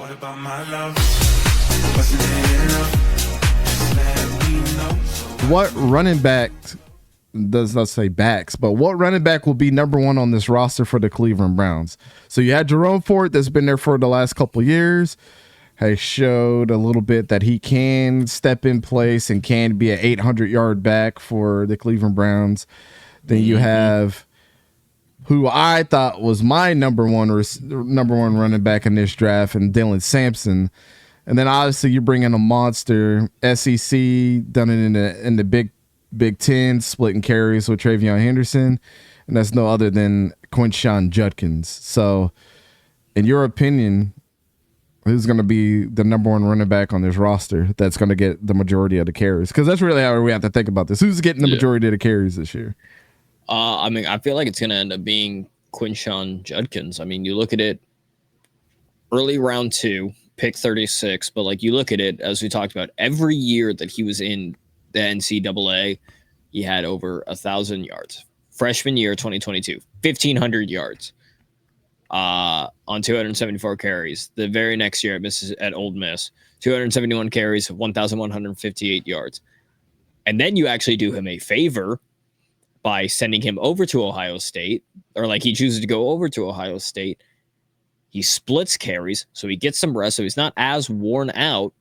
What about my love? Wasn't it enough? Just let me know. What running back does not say backs, but what running back will be number one on this roster for the Cleveland Browns? So you had Jerome Ford that's been there for the last couple of years, has showed a little bit that he can step in place and can be an 800-yard back for the Cleveland Browns. Then you have who I thought was my number one running back in this draft, and Dylan Sampson. And then obviously you bring in a monster, SEC, done it in the Big Ten, splitting carries with TreVeyon Henderson, and that's no other than 𝗕𝘂𝘀𝗶H. So, in your opinion, who's going to be the number one running back on this roster that's going to get the majority of the carries? Because that's really how we have to think about this. Who's getting the majority of the carries this year? I mean, I feel like it's going to end up being 𝗕𝘂𝘀𝗀𝗀. I mean, you look at it, early round 2, pick 36, but like you look at it, as we talked about, every year that he was in the NCAA, he had over 1,000 yards. Freshman year, 2022, 1,500 yards on 274 carries. The very next year at Ole Miss, 271 carries, 1,158 yards. And then you actually do him a favor by sending him over to Ohio State, or like he chooses to go over to Ohio State. He splits carries, so he gets some rest, so he's not as worn out,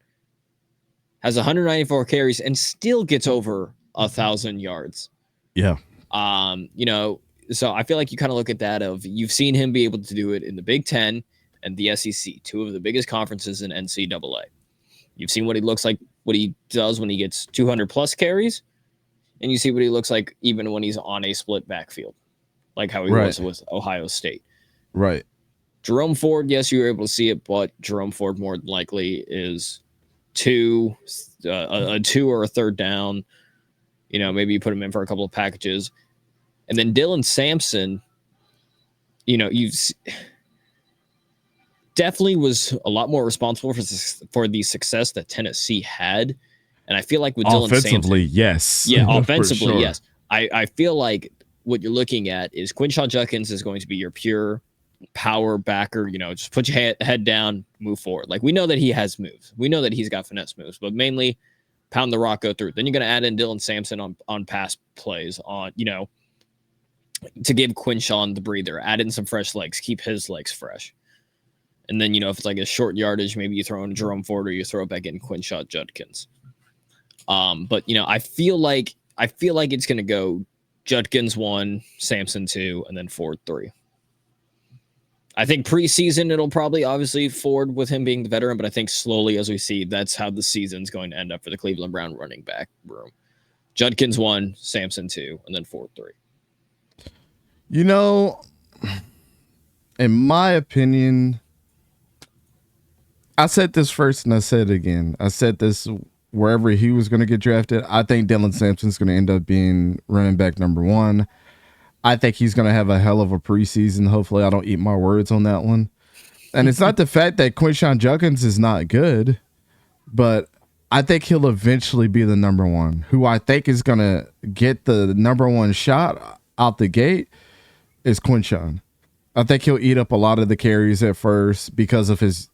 has 194 carries, and still gets over 1,000 yards. Yeah. So I feel like you kind of look at that of, you've seen him be able to do it in the Big Ten and the SEC, two of the biggest conferences in NCAA. You've seen what he looks like, what he does when he gets 200 plus carries, and you see what he looks like even when he's on a split backfield, like how he was with Ohio State. Right. Jerome Ford, yes, you were able to see it, but Jerome Ford more than likely is a 2 or a third down. Maybe you put him in for a couple of packages. And then Dylan Sampson, you've definitely was a lot more responsible for the success that Tennessee had. And I feel like with Dylan Sampson, offensively, yes. Yeah, offensively, sure. yes. I feel like what you're looking at is 𝗕𝘂𝘀𝗀𝗀𝘀 is going to be your pure power backer. Just put your head down, move forward. Like, we know that he has moves. We know that he's got finesse moves, but mainly pound the rock, go through. Then you're going to add in Dylan Sampson on pass plays, to give 𝗕𝘂𝘀𝗀𝘀 the breather, add in some fresh legs, keep his legs fresh. And then, if it's like a short yardage, maybe you throw in Jerome Ford or you throw it back in 𝗕𝘂𝘀𝗀𝘀𝗀. But I feel like it's going to go Judkins 1, Sampson 2, and then Ford 3. I think preseason it'll probably obviously Ford with him being the veteran, but I think slowly as we see, that's how the season's going to end up for the Cleveland Brown running back room. Judkins 1, Sampson 2, and then Ford 3. In my opinion, I said this first and I said it again. I said this wherever he was going to get drafted. I think Dylan Sampson's going to end up being running back number 1. I think he's going to have a hell of a preseason. Hopefully I don't eat my words on that one. And it's not the fact that 𝗕𝘂𝘀𝗀𝗀𝘀 is not good, but I think he'll eventually be the number 1. Who I think is going to get the number 1 shot out the gate is 𝗕𝘂𝘀𝘀𝗀𝘀. I think he'll eat up a lot of the carries at first because of his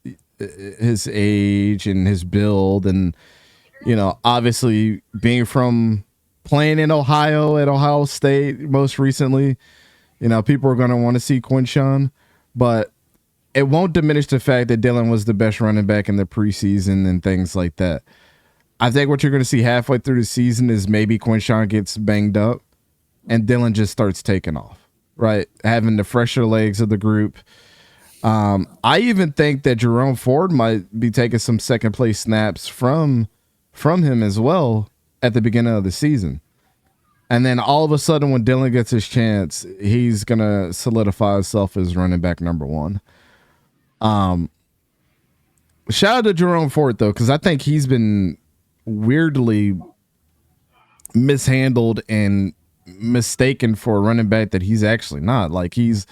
age and his build, and obviously being from playing in Ohio at Ohio State most recently, people are going to want to see 𝗕𝘂𝘀𝘀𝘀𝘀, but it won't diminish the fact that Dylan was the best running back in the preseason and things like that. I think what you're going to see halfway through the season is maybe 𝗕𝘂𝘀𝘀𝘀𝘀 gets banged up and Dylan just starts taking off, right? Having the fresher legs of the group. I even think that Jerome Ford might be taking some second place snaps from him as well at the beginning of the season. And then all of a sudden when Dylan gets his chance, he's going to solidify himself as running back number 1. Shout out to Jerome Ford, though, because I think he's been weirdly mishandled and mistaken for a running back that he's actually not. Like, he's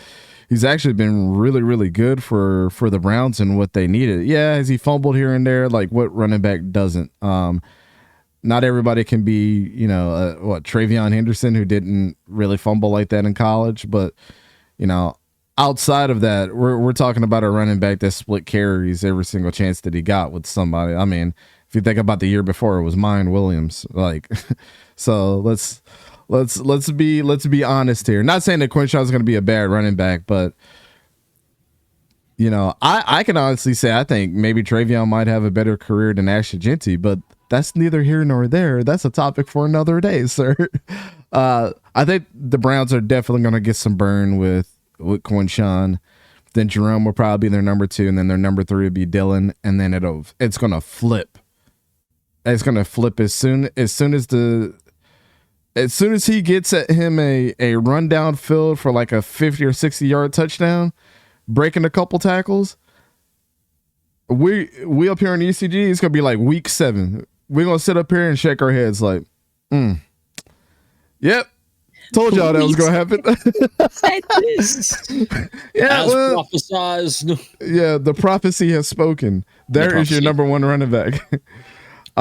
actually been really, really good for the Browns and what they needed. Yeah, has he fumbled here and there? Like, what running back doesn't? Not everybody can be, TreVeyon Henderson, who didn't really fumble like that in college. But, outside of that, we're talking about a running back that split carries every single chance that he got with somebody. I mean, if you think about the year before, it was Mine Williams. Like, so let's be honest here. Not saying that Quinshon's going to be a bad running back, but you know, I can honestly say I think maybe Travion might have a better career than 𝙎𝙤𝙘𝗀𝗀, but that's neither here nor there. That's a topic for another day, sir. I think the Browns are definitely going to get some burn with Quinshon. Then Jerome will probably be their number 2, and then their number 3 will be Dylan, and then it's going to flip. It's going to flip as soon as he gets at him a rundown field for like a 50 or 60 yard touchdown, breaking a couple tackles. We up here in ECG, it's gonna be like week 7. We're gonna sit up here and shake our heads like, yep, told y'all that was gonna happen. Yeah, as prophesized. Yeah, the prophecy has spoken. There is your number 1 running back.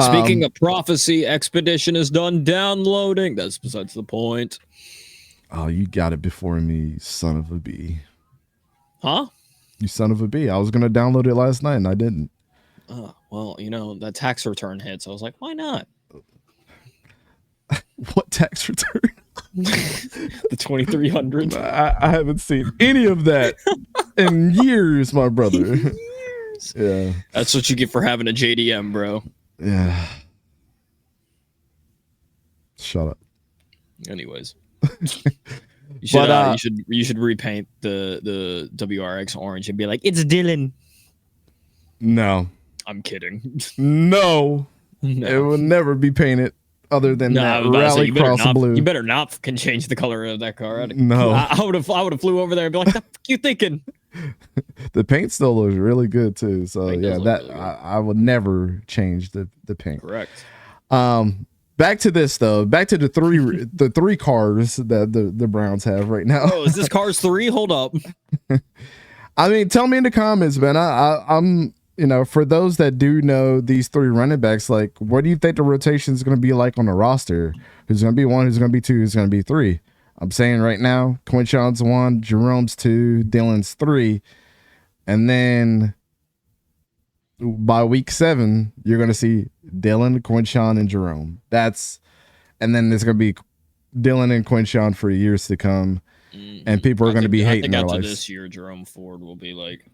Speaking of prophecy, Expedition is done downloading. That's besides the point. Oh, you got it before me, son of a b. Huh? You son of a b. I was going to download it last night and I didn't. Well, you know, that tax return hit, so I was like, why not? What tax return? The 2300. I haven't seen any of that in years, my brother. Yeah. That's what you get for having a JDM, bro. Yeah. Shut up. Anyways. You should repaint the WRX orange and be like, it's Dylan. No. I'm kidding. No. It will never be painted other than that rally cross blue. You better not can change the color of that car. No. I would have flew over there and be like, what the fuck you thinking? The paint still looks really good too. So yeah, that really I would never change the paint. Correct. Back to this though. Back to the three cars that the Browns have right now. Oh, is this Cars 3? Hold up. I mean, tell me in the comments, man. I'm you know, for those that do know these 3 running backs, like, what do you think the rotation is going to be like on the roster? Who's going to be 1? Who's going to be 2? Who's going to be 3? I'm saying right now, Quinshon's 1, Jerome's 2, Dylan's 3, and then by week 7, you're going to see Dylan, Quinshon, and Jerome. And then there's going to be Dylan and Quinshon for years to come, and people are going to be hating their lives. This year, Jerome Ford will be like,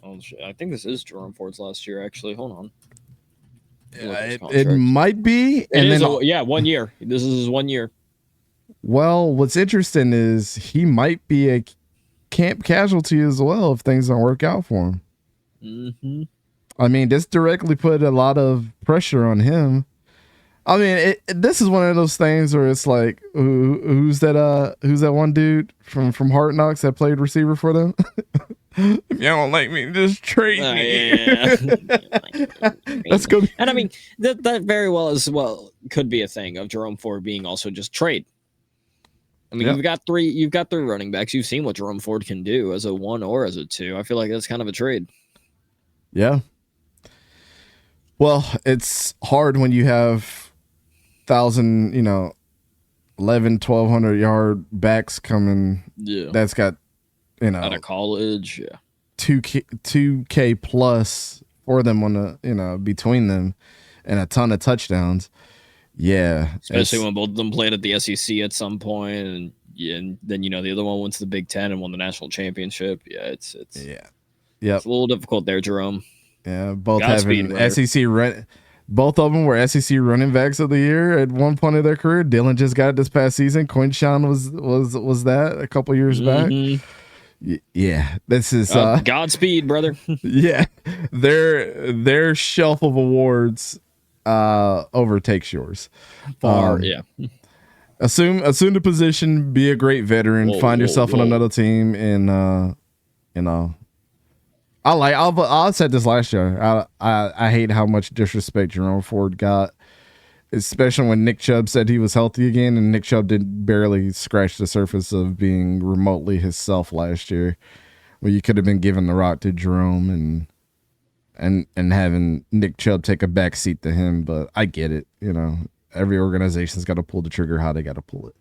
oh, I think this is Jerome Ford's last year. Actually, hold on. It might be, and then 1 year. This is his 1 year. Well, what's interesting is he might be a camp casualty as well if things don't work out for him. Mm-hmm. I mean, this directly put a lot of pressure on him. I mean, this is one of those things where it's like, who's that one dude from Hard Knocks that played receiver for them? If you don't like me, just trade me. Yeah. That's good. And I mean, that very well as well could be a thing of Jerome Ford being also just trade. I mean, you've got three running backs. You've seen what Jerome Ford can do as a 1 or as a 2. I feel like that's kind of a trade. Yeah. Well, it's hard when you have 1,000, 1,100 yard backs coming. Yeah. That's got, out of college. Yeah. 2K plus for them on the, between them, and a ton of touchdowns. Yeah. Especially when both of them played at the SEC at some point, and then the other one went to the Big Ten and won the national championship. Yeah, it's a little difficult there, Jerome. Yeah, both having SEC run. Both of them were SEC running backs of the year at one point of their career. Dylan just got it this past season. Quinshon was that a couple years back. Yeah, this is Godspeed, brother. Yeah, their shelf of awards overtakes yours. Yeah. Assume the position, be a great veteran, find yourself on another team, and I said this last year. I hate how much disrespect Jerome Ford got, especially when Nick Chubb said he was healthy again, and Nick Chubb did barely scratch the surface of being remotely himself last year. Where you could have been giving the rock to Jerome and having Nick Chubb take a back seat to him, but I get it. Every organization's got to pull the trigger how they got to pull it.